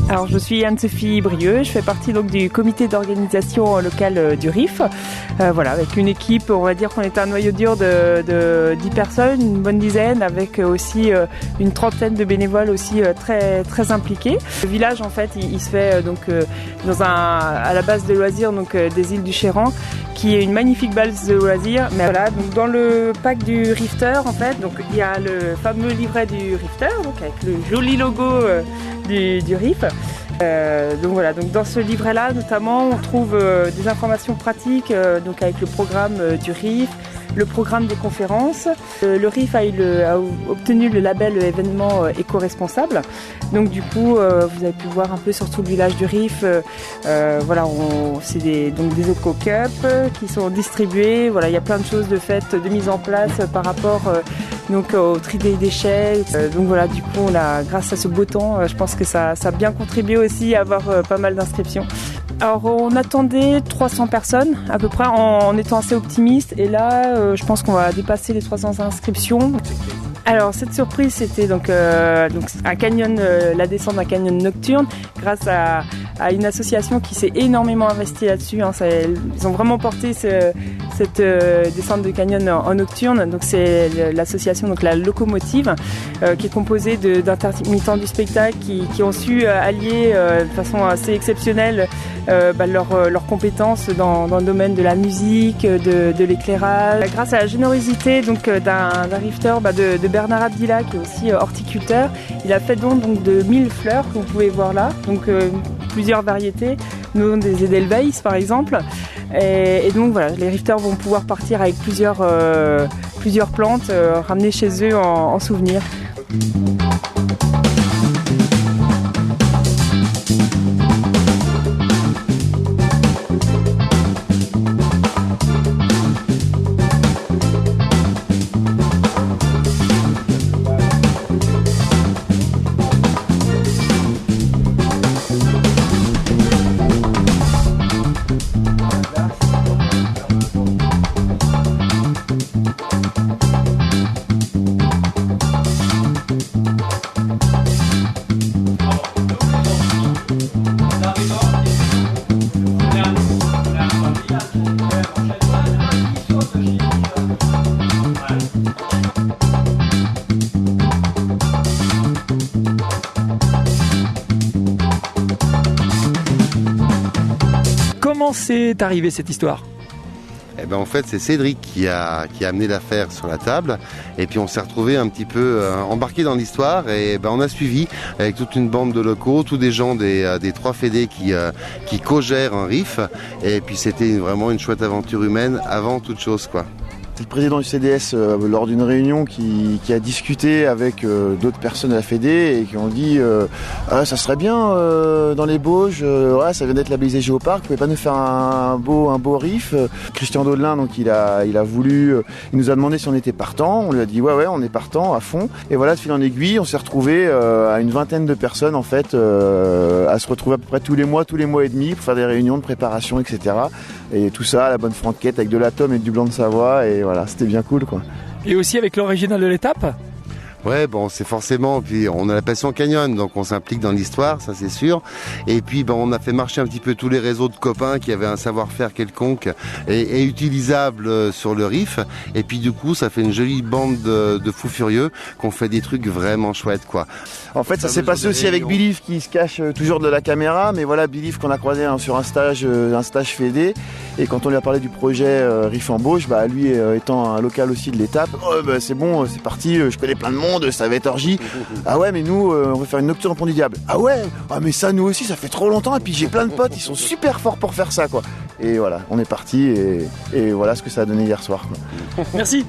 Alors je suis Anne-Sophie Brieux, je fais partie donc du comité d'organisation locale du RIF. Voilà, avec une équipe, on va dire qu'on est un noyau dur de 10 personnes, une bonne dizaine, avec aussi une trentaine de bénévoles aussi très très impliqués. Le village en fait, il se fait donc à la base de loisirs donc des îles du Chéran, qui est une magnifique base de loisirs. Mais voilà, donc dans le pack du Rifter en fait, donc il y a le fameux livret du Rifter, donc avec le joli logo du RIF. Donc voilà, donc dans ce livret-là notamment on trouve des informations pratiques donc avec le programme du RIF, le programme des conférences. Le RIF a obtenu le label événement éco-responsable. Donc du coup, vous avez pu voir un peu sur tout le village du RIF. Voilà, c'est des éco-cups qui sont distribués. Voilà, il y a plein de choses de faites, de mise en place par rapport donc au tri des déchets. Donc voilà, du coup, grâce à ce beau temps, je pense que ça a bien contribué aussi à avoir pas mal d'inscriptions. Alors on attendait 300 personnes à peu près en étant assez optimiste et là je pense qu'on va dépasser les 300 inscriptions. Alors cette surprise c'était donc un canyon, la descente d'un canyon nocturne grâce à une association qui s'est énormément investie là-dessus. Ils ont vraiment porté cette descente de canyon en nocturne. Donc c'est l'association donc la Locomotive qui est composée d'intermittents du spectacle qui ont su allier de façon assez exceptionnelle leurs compétences dans le domaine de la musique, de l'éclairage. Grâce à la générosité donc d'un rifter de Bernard Abdillah qui est aussi horticulteur, il a fait don donc de 1000 fleurs que vous pouvez voir là, donc plusieurs variétés, nous des Edelweiss par exemple. Et donc voilà, les rifters vont pouvoir partir avec plusieurs plantes ramenées chez eux en souvenir. Comment c'est arrivé cette histoire ? Eh ben en fait c'est Cédric qui a amené l'affaire sur la table et puis on s'est retrouvé un petit peu embarqué dans l'histoire et on a suivi avec toute une bande de locaux, tous des gens des 3 fédés qui co-gèrent un RIF et puis c'était vraiment une chouette aventure humaine avant toute chose quoi. C'est le président du CDS lors d'une réunion qui a discuté avec d'autres personnes de la Fédé et qui ont dit ça serait bien dans les Bauges, ça vient d'être labellisé Géoparc, vous pouvez pas nous faire un beau riff. Christian Daudelin donc il a voulu, il nous a demandé si on était partant, on lui a dit ouais on est partant à fond et voilà de fil en aiguille on s'est retrouvé à une vingtaine de personnes en fait à se retrouver à peu près tous les mois et demi pour faire des réunions de préparation etc. Et tout ça à la bonne franquette avec de l'atome et du blanc de Savoie et voilà, c'était bien cool quoi. Et aussi avec l'original de l'étape ? Ouais, c'est forcément, puis on a la passion canyon, donc on s'implique dans l'histoire, ça c'est sûr. Et puis on a fait marcher un petit peu tous les réseaux de copains qui avaient un savoir-faire quelconque et utilisable sur le RIF. Et puis du coup, ça fait une jolie bande de fous furieux qu'on fait des trucs vraiment chouettes quoi. En fait, ça s'est passé aussi avec Biliv qui se cache toujours de la caméra, mais voilà Biliv qu'on a croisé sur un stage Fédé. Et quand on lui a parlé du projet RIF en Bauge, lui étant un local aussi de l'étape, c'est bon, c'est parti, je connais plein de monde. Ça va être orgie. Ah ouais mais nous on veut faire une nocturne au Pont du Diable. Ah ouais, mais ça nous aussi ça fait trop longtemps et puis j'ai plein de potes, ils sont super forts pour faire ça quoi. Et voilà, on est parti et voilà ce que ça a donné hier soir quoi. Merci.